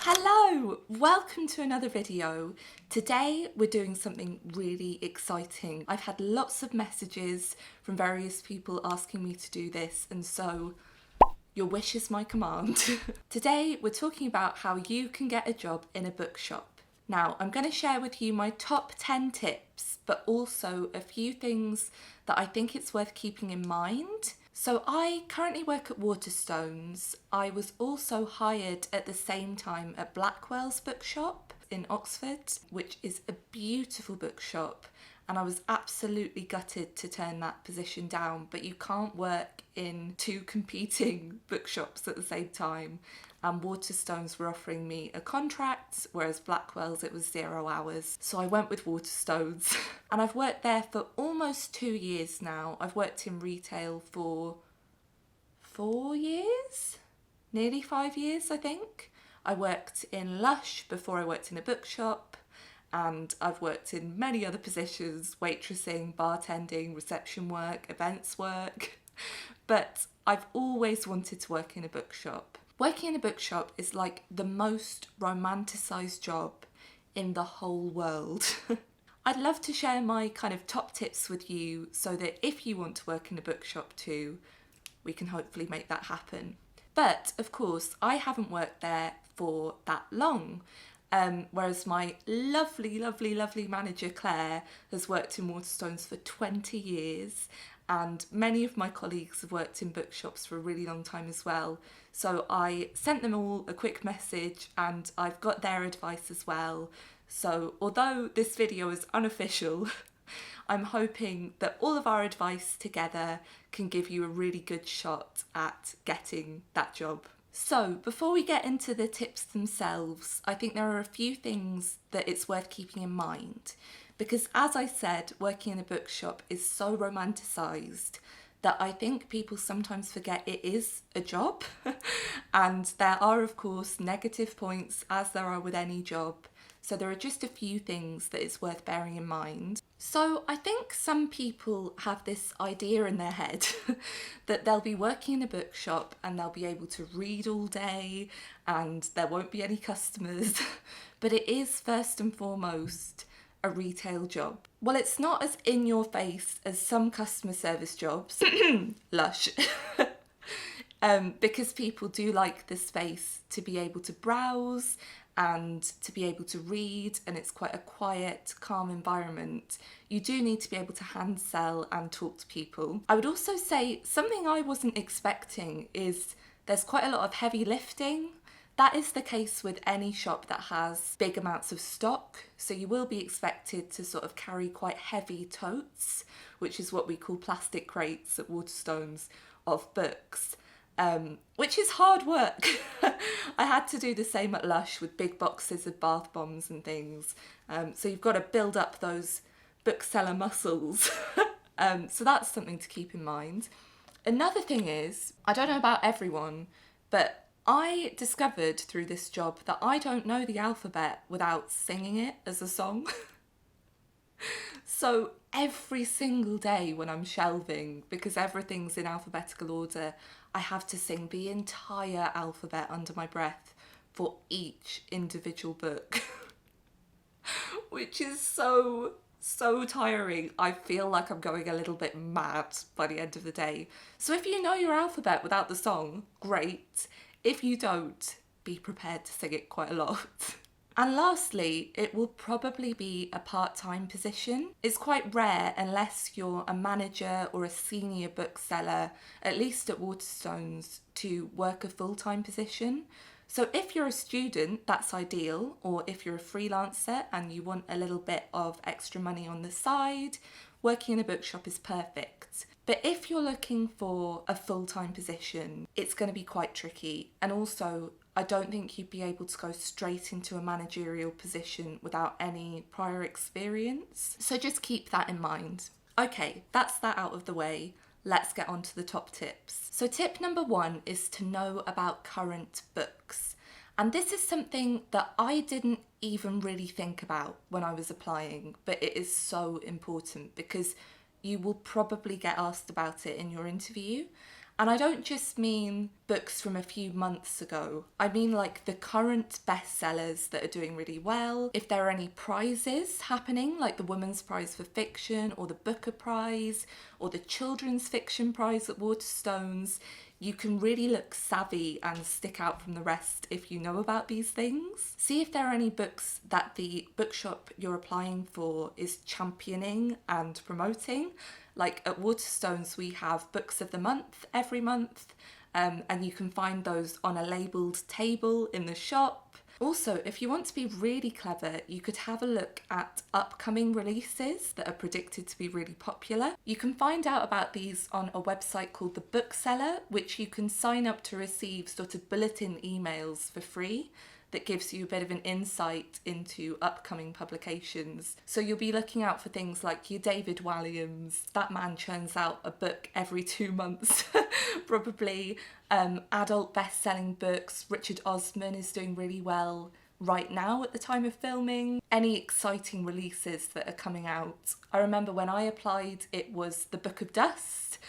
Hello, welcome to another video. Today we're doing something really exciting. I've had lots of messages from various people asking me to do this, and so your wish is my command. Today we're talking about how you can get a job in a bookshop. Now I'm going to share with you my top 10 tips, but also a few things that I think it's worth keeping in mind. So I currently work at Waterstones. I was also hired at the same time at Blackwells Bookshop in Oxford, which is a beautiful bookshop, and I was absolutely gutted to turn that position down, but you can't work in two competing bookshops at the same time. And Waterstones were offering me a contract, whereas Blackwell's it was 0 hours. So I went with Waterstones. And I've worked there for almost 2 years now. I've worked in retail for 4 years? Nearly 5 years, I think. I worked in Lush before I worked in a bookshop. And I've worked in many other positions, waitressing, bartending, reception work, events work. But I've always wanted to work in a bookshop. Working in a bookshop is like the most romanticised job in the whole world. I'd love to share my kind of top tips with you so that if you want to work in a bookshop too, we can hopefully make that happen. But of course, I haven't worked there for that long. Whereas my lovely manager Claire has worked in Waterstones for 20 years, and many of my colleagues have worked in bookshops for a really long time as well. So I sent them all a quick message and I've got their advice as well. So although this video is unofficial, I'm hoping that all of our advice together can give you a really good shot at getting that job. So before we get into the tips themselves, I think there are a few things that it's worth keeping in mind. Because as I said, working in a bookshop is so romanticised that I think people sometimes forget it is a job. And there are, of course, negative points, as there are with any job. So there are just a few things that it's worth bearing in mind. So I think some people have this idea in their head that they'll be working in a bookshop and they'll be able to read all day and there won't be any customers. But it is first and foremost a retail job. Well, it's not as in your face as some customer service jobs, Lush, because people do like the space to be able to browse and to be able to read, and it's quite a quiet, calm environment. You do need to be able to hand sell and talk to people. I would also say something I wasn't expecting is there's quite a lot of heavy lifting. That is the case with any shop that has big amounts of stock, so you will be expected to sort of carry quite heavy totes, which is what we call plastic crates at Waterstones, of books, which is hard work. I had to do the same at Lush with big boxes of bath bombs and things, so you've got to build up those bookseller muscles. So that's something to keep in mind. Another thing is, I don't know about everyone, but I discovered through this job that I don't know the alphabet without singing it as a song. So every single day when I'm shelving, because everything's in alphabetical order, I have to sing the entire alphabet under my breath for each individual book. Which is so tiring. I feel like I'm going a little bit mad by the end of the day. So if you know your alphabet without the song, great. If you don't, be prepared to sing it quite a lot. And lastly, it will probably be a part-time position. It's quite rare unless you're a manager or a senior bookseller, at least at Waterstones, to work a full-time position. So if you're a student, that's ideal, or if you're a freelancer and you want a little bit of extra money on the side, working in a bookshop is perfect. But if you're looking for a full-time position, it's going to be quite tricky. And also, I don't think you'd be able to go straight into a managerial position without any prior experience. So just keep that in mind. Okay, that's that out of the way. Let's get on to the top tips. So tip number 1 is to know about current books. And this is something that I didn't even really think about when I was applying, but it is so important because you will probably get asked about it in your interview. And I don't just mean books from a few months ago. I mean like the current bestsellers that are doing really well. If there are any prizes happening, like the Women's Prize for Fiction or the Booker Prize or the Children's Fiction Prize at Waterstones, you can really look savvy and stick out from the rest if you know about these things. See if there are any books that the bookshop you're applying for is championing and promoting. Like at Waterstones, we have Books of the Month every month, and you can find those on a labelled table in the shop. Also, if you want to be really clever, you could have a look at upcoming releases that are predicted to be really popular. You can find out about these on a website called The Bookseller, which you can sign up to receive sort of bulletin emails for free that gives you a bit of an insight into upcoming publications. So you'll be looking out for things like your David Walliams. That man churns out a book every 2 months, probably. Adult best-selling books. Richard Osman is doing really well right now at the time of filming. Any exciting releases that are coming out. I remember when I applied, it was The Book of Dust,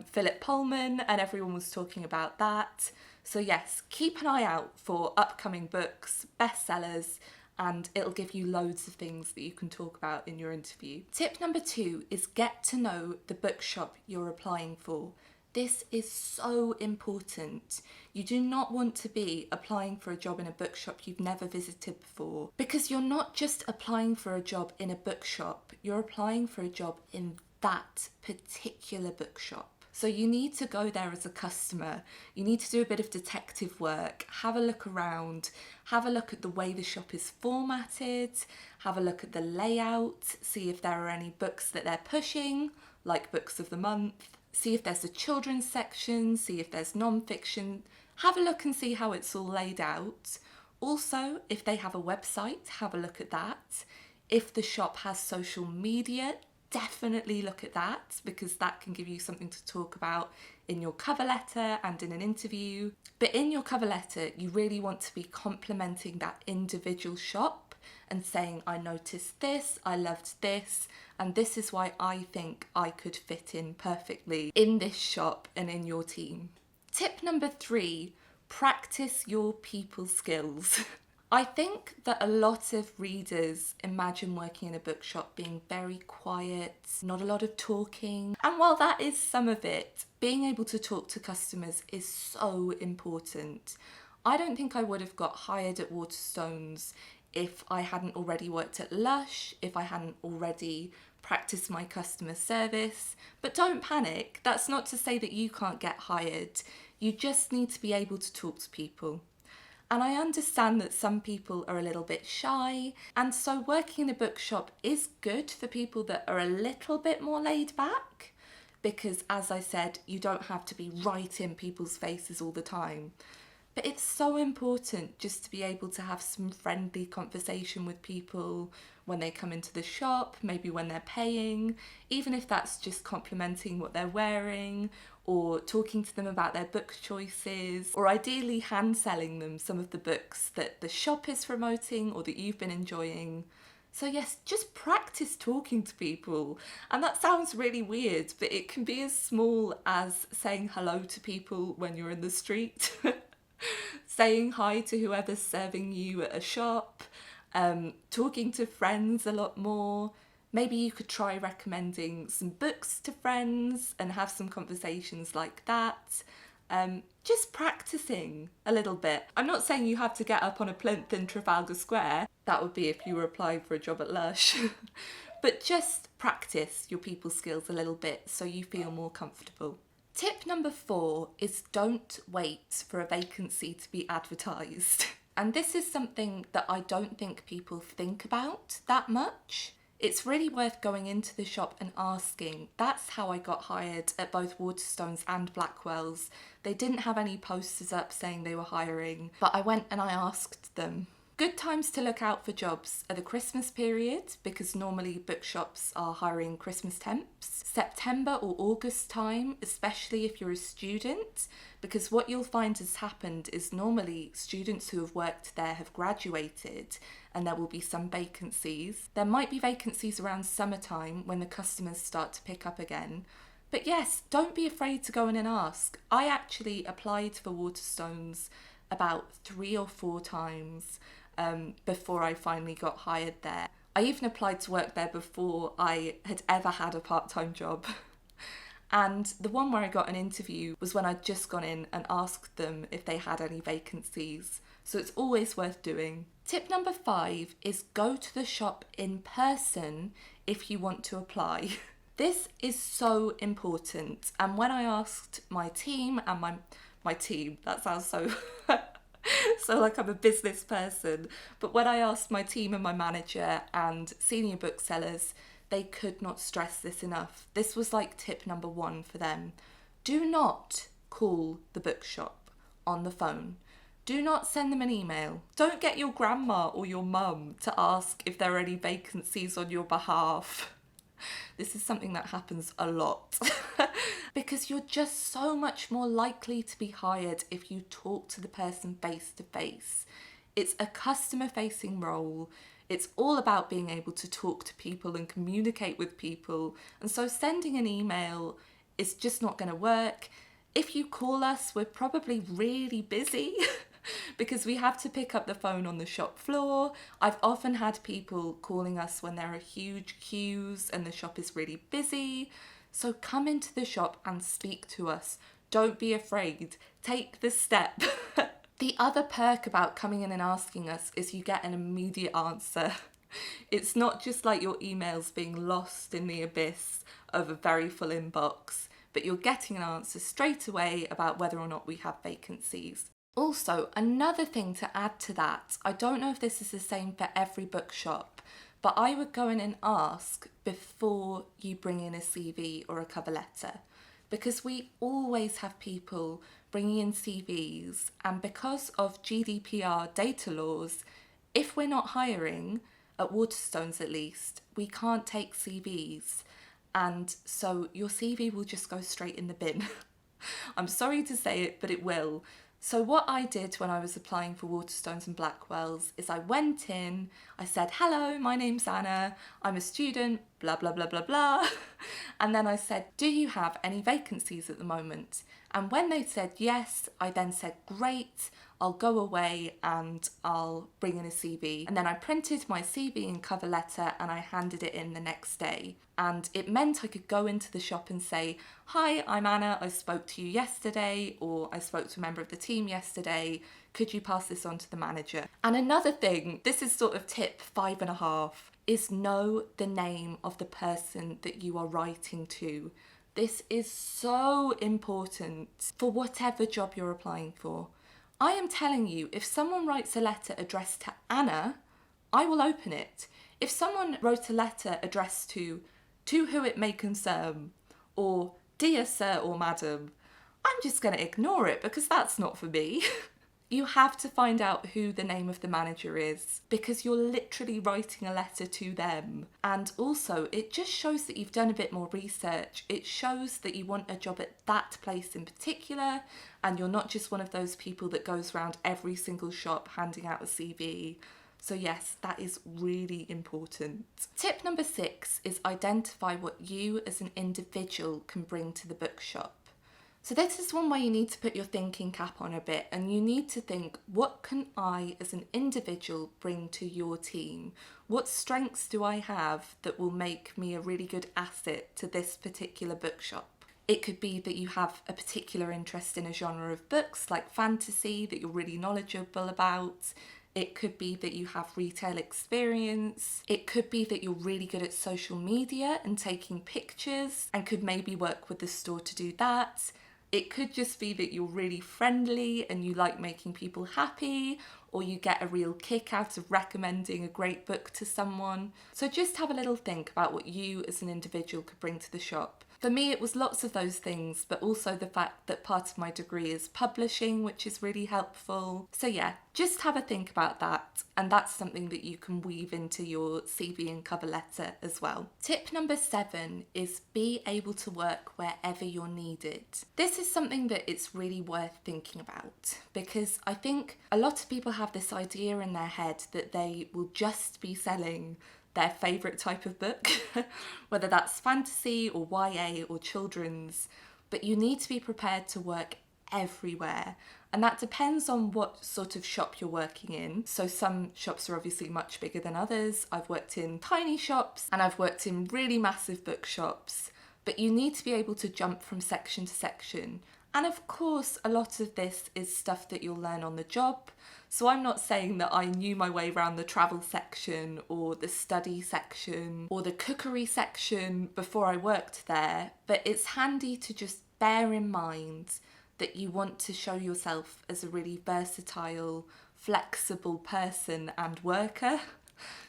Philip Pullman, and everyone was talking about that. So yes, keep an eye out for upcoming books, bestsellers, and it'll give you loads of things that you can talk about in your interview. Tip number 2 is get to know the bookshop you're applying for. This is so important. You do not want to be applying for a job in a bookshop you've never visited before, because you're not just applying for a job in a bookshop, you're applying for a job in that particular bookshop. So you need to go there as a customer. You need to do a bit of detective work, have a look around, have a look at the way the shop is formatted, have a look at the layout, see if there are any books that they're pushing, like Books of the Month, see if there's a children's section, see if there's non-fiction, have a look and see how it's all laid out. Also, if they have a website, have a look at that. If the shop has social media, definitely look at that, because that can give you something to talk about in your cover letter and in an interview. But in your cover letter, you really want to be complimenting that individual shop and saying, I noticed this, I loved this, and this is why I think I could fit in perfectly in this shop and in your team. Tip number 3, practice your people skills. I think that a lot of readers imagine working in a bookshop being very quiet, not a lot of talking. And while that is some of it, being able to talk to customers is so important. I don't think I would have got hired at Waterstones if I hadn't already worked at Lush, if I hadn't already practiced my customer service. But don't panic, that's not to say that you can't get hired. You just need to be able to talk to people. And I understand that some people are a little bit shy, and so working in a bookshop is good for people that are a little bit more laid back, because as I said, you don't have to be right in people's faces all the time. But it's so important just to be able to have some friendly conversation with people when they come into the shop, maybe when they're paying, even if that's just complimenting what they're wearing, or talking to them about their book choices, or ideally hand selling them some of the books that the shop is promoting or that you've been enjoying. So yes, just practice talking to people. And that sounds really weird, but it can be as small as saying hello to people when you're in the street, saying hi to whoever's serving you at a shop, talking to friends a lot more. Maybe you could try recommending some books to friends and have some conversations like that. Just practicing a little bit. I'm not saying you have to get up on a plinth in Trafalgar Square. That would be if you were applying for a job at Lush. But just practice your people skills a little bit so you feel more comfortable. Tip number 4 is don't wait for a vacancy to be advertised. And this is something that I don't think people think about that much. It's really worth going into the shop and asking. That's how I got hired at both Waterstones and Blackwells. They didn't have any posters up saying they were hiring, but I went and I asked them. Good times to look out for jobs are the Christmas period, because normally bookshops are hiring Christmas temps. September or August time, especially if you're a student, because what you'll find has happened is normally students who have worked there have graduated and there will be some vacancies. There might be vacancies around summertime when the customers start to pick up again, But yes, don't be afraid to go in and ask. I actually applied for Waterstones about 3 or 4 times before I finally got hired there. I even applied to work there before I had ever had a part-time job. And the one where I got an interview was when I'd just gone in and asked them if they had any vacancies. So it's always worth doing. Tip number 5 is go to the shop in person if you want to apply. This is so important. And when I asked my team and my team, that sounds so so like I'm a business person, but when I asked my team and my manager and senior booksellers, they could not stress this enough. This was like tip number 1 for them. Do not call the bookshop on the phone. Do not send them an email. Don't get your grandma or your mum to ask if there are any vacancies on your behalf. This is something that happens a lot because you're just so much more likely to be hired if you talk to the person face to face. It's a customer facing role. It's all about being able to talk to people and communicate with people. And so sending an email is just not going to work. If you call us, we're probably really busy because we have to pick up the phone on the shop floor. I've often had people calling us when there are huge queues and the shop is really busy. So come into the shop and speak to us. Don't be afraid. Take the step. The other perk about coming in and asking us is you get an immediate answer. It's not just like your emails being lost in the abyss of a very full inbox, but you're getting an answer straight away about whether or not we have vacancies. Also, another thing to add to that, I don't know if this is the same for every bookshop, but I would go in and ask before you bring in a CV or a cover letter, because we always have people bringing in CVs, and because of GDPR data laws, if we're not hiring, at Waterstones at least, we can't take CVs, and so your CV will just go straight in the bin. I'm sorry to say it, but it will. So what I did when I was applying for Waterstones and Blackwells is I went in, I said, hello, my name's Anna, I'm a student, blah, blah, blah, blah, blah. And then I said, do you have any vacancies at the moment? And when they said yes, I then said, great, I'll go away and I'll bring in a CV. And then I printed my CV and cover letter and I handed it in the next day. And it meant I could go into the shop and say, hi, I'm Anna, I spoke to you yesterday, or I spoke to a member of the team yesterday, could you pass this on to the manager? And another thing, this is sort of tip 5.5, is know the name of the person that you are writing to. This is so important for whatever job you're applying for. I am telling you, if someone writes a letter addressed to Anna, I will open it. If someone wrote a letter addressed to who it may concern, or dear sir or madam, I'm just going to ignore it because that's not for me. You have to find out who the name of the manager is because you're literally writing a letter to them. And also, it just shows that you've done a bit more research. It shows that you want a job at that place in particular, and you're not just one of those people that goes around every single shop handing out a CV. So yes, that is really important. Tip number 6 is identify what you as an individual can bring to the bookshop. So this is one where you need to put your thinking cap on a bit and you need to think, what can I as an individual bring to your team? What strengths do I have that will make me a really good asset to this particular bookshop? It could be that you have a particular interest in a genre of books like fantasy that you're really knowledgeable about. It could be that you have retail experience. It could be that you're really good at social media and taking pictures and could maybe work with the store to do that. It could just be that you're really friendly and you like making people happy, or you get a real kick out of recommending a great book to someone. So just have a little think about what you as an individual could bring to the shop. For me, it was lots of those things, but also the fact that part of my degree is publishing, which is really helpful. So yeah, just have a think about that. And that's something that you can weave into your CV and cover letter as well. Tip number 7 is be able to work wherever you're needed. This is something that it's really worth thinking about because I think a lot of people have this idea in their head that they will just be selling their favourite type of book, whether that's fantasy or YA or children's, but you need to be prepared to work everywhere. And that depends on what sort of shop you're working in. So some shops are obviously much bigger than others. I've worked in tiny shops and I've worked in really massive bookshops, but you need to be able to jump from section to section. And of course, a lot of this is stuff that you'll learn on the job. So I'm not saying that I knew my way around the travel section or the study section or the cookery section before I worked there, but it's handy to just bear in mind that you want to show yourself as a really versatile, flexible person and worker.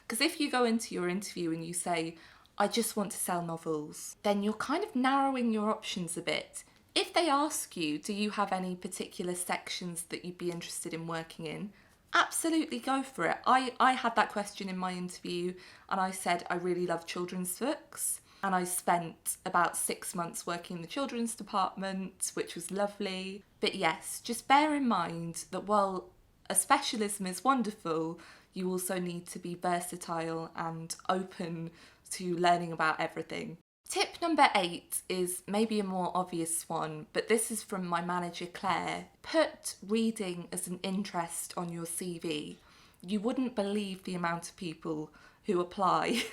Because if you go into your interview and you say, I just want to sell novels, then you're kind of narrowing your options a bit. If they ask you, do you have any particular sections that you'd be interested in working in? Absolutely go for it. I had that question in my interview and I said I really love children's books. And I spent about 6 months working in the children's department, which was lovely. But yes, just bear in mind that while a specialism is wonderful, you also need to be versatile and open to learning about everything. Tip number 8 is maybe a more obvious one, but this is from my manager Claire. Put reading as an interest on your CV. You wouldn't believe the amount of people who apply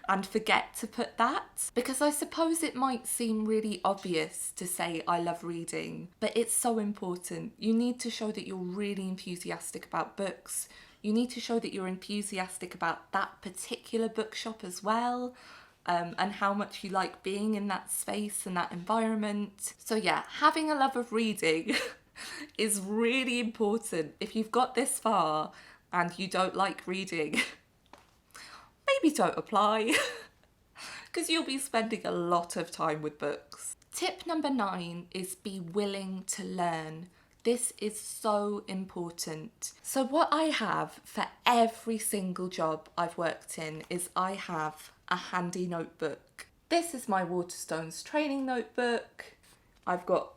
and forget to put that, because I suppose it might seem really obvious to say I love reading, but it's so important. You need to show that you're really enthusiastic about books. You need to show that you're enthusiastic about that particular bookshop as well, and how much you like being in that space and that environment. So yeah, having a love of reading is really important. If you've got this far and you don't like reading, maybe don't apply, because you'll be spending a lot of time with books. Tip number 9 is be willing to learn. This is so important. So what I have for every single job I've worked in is I have a handy notebook. This is my Waterstones training notebook. I've got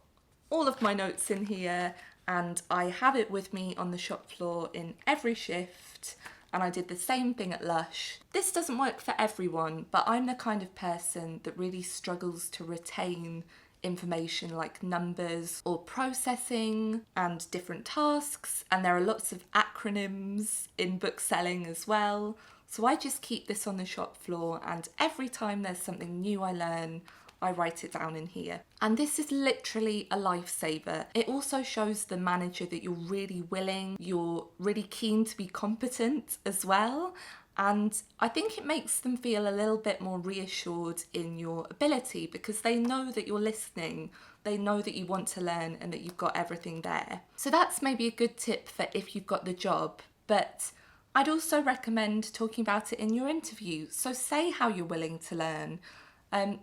all of my notes in here and I have it with me on the shop floor in every shift. And I did the same thing at Lush. This doesn't work for everyone, but I'm the kind of person that really struggles to retain information like numbers or processing and different tasks. And there are lots of acronyms in book selling as well. So I just keep this on the shop floor, and every time there's something new I learn, I write it down in here. And this is literally a lifesaver. It also shows the manager that you're really willing, you're really keen to be competent as well. And I think it makes them feel a little bit more reassured in your ability, because they know that you're listening, they know that you want to learn and that you've got everything there. So that's maybe a good tip for if you've got the job, but I'd also recommend talking about it in your interview. So say how you're willing to learn.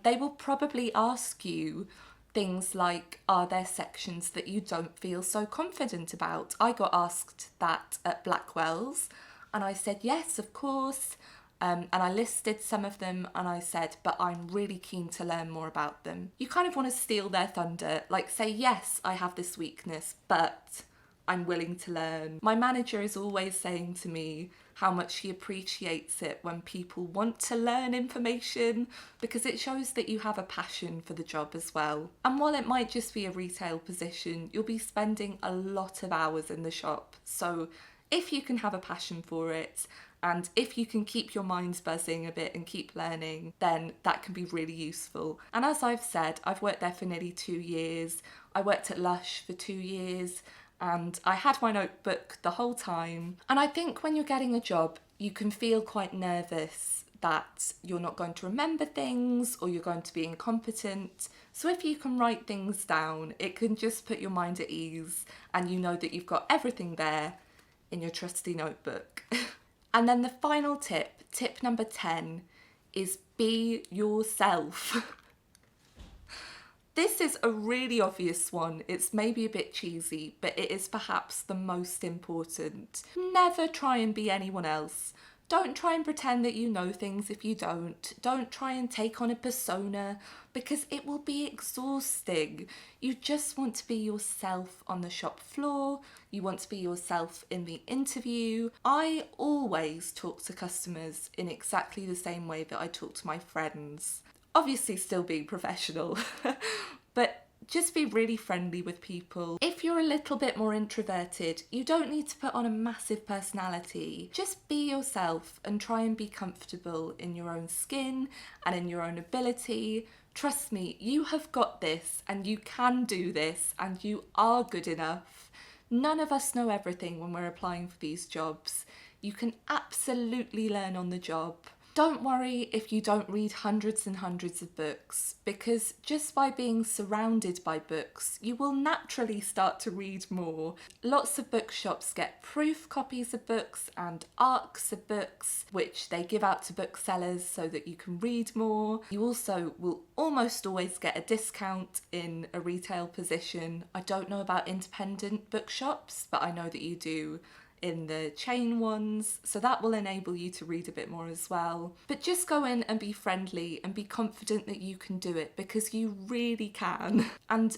They will probably ask you things like, are there sections that you don't feel so confident about? I got asked that at Blackwells and I said, yes, of course. And I listed some of them and I said, but I'm really keen to learn more about them. You kind of want to steal their thunder, like say, yes, I have this weakness, but I'm willing to learn. My manager is always saying to me how much she appreciates it when people want to learn information, because it shows that you have a passion for the job as well. And while it might just be a retail position, you'll be spending a lot of hours in the shop. So if you can have a passion for it, and if you can keep your minds buzzing a bit and keep learning, then that can be really useful. And as I've said, I've worked there for nearly 2 years. I worked at Lush for 2 years. And I had my notebook the whole time. And I think when you're getting a job, you can feel quite nervous that you're not going to remember things or you're going to be incompetent. So if you can write things down, it can just put your mind at ease and you know that you've got everything there in your trusty notebook. And then the final tip, tip number 10, is be yourself. This is a really obvious one. It's maybe a bit cheesy, but it is perhaps the most important. Never try and be anyone else. Don't try and pretend that you know things if you don't. Don't try and take on a persona because it will be exhausting. You just want to be yourself on the shop floor. You want to be yourself in the interview. I always talk to customers in exactly the same way that I talk to my friends. Obviously still being professional, but just be really friendly with people. If you're a little bit more introverted, you don't need to put on a massive personality. Just be yourself and try and be comfortable in your own skin and in your own ability. Trust me, you have got this and you can do this and you are good enough. None of us know everything when we're applying for these jobs. You can absolutely learn on the job. Don't worry if you don't read hundreds and hundreds of books, because just by being surrounded by books, you will naturally start to read more. Lots of bookshops get proof copies of books and ARCs of books, which they give out to booksellers so that you can read more. You also will almost always get a discount in a retail position. I don't know about independent bookshops, but I know that you do in the chain ones, so that will enable you to read a bit more as well. But just go in and be friendly and be confident that you can do it, because you really can. And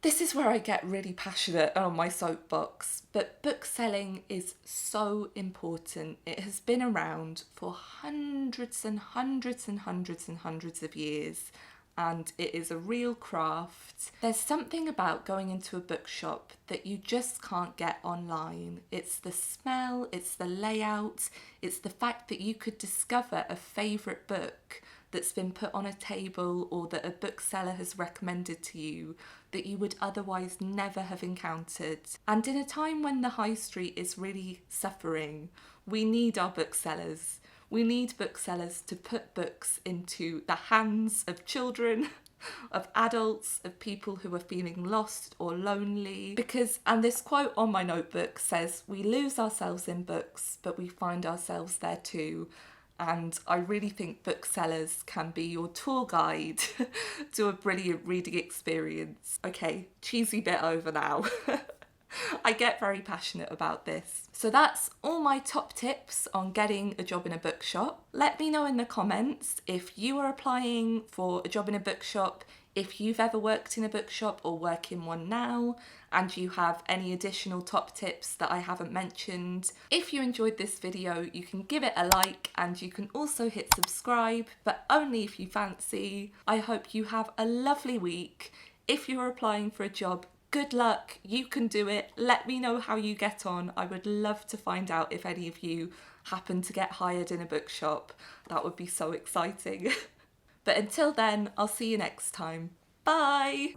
this is where I get really passionate on my soapbox, but book selling is so important. It has been around for hundreds and hundreds and hundreds and hundreds of years, and it is a real craft. There's something about going into a bookshop that you just can't get online. It's the smell, it's the layout, it's the fact that you could discover a favourite book that's been put on a table or that a bookseller has recommended to you that you would otherwise never have encountered. And in a time when the high street is really suffering, we need our booksellers. We need booksellers to put books into the hands of children, of adults, of people who are feeling lost or lonely. Because, and this quote on my notebook says, we lose ourselves in books, but we find ourselves there too. And I really think booksellers can be your tour guide to a brilliant reading experience. Okay, cheesy bit over now. I get very passionate about this. So that's all my top tips on getting a job in a bookshop. Let me know in the comments if you are applying for a job in a bookshop, if you've ever worked in a bookshop or work in one now, and you have any additional top tips that I haven't mentioned. If you enjoyed this video, you can give it a like and you can also hit subscribe, but only if you fancy. I hope you have a lovely week. If you're applying for a job, good luck, you can do it. Let me know how you get on. I would love to find out if any of you happen to get hired in a bookshop. That would be so exciting. But until then, I'll see you next time. Bye!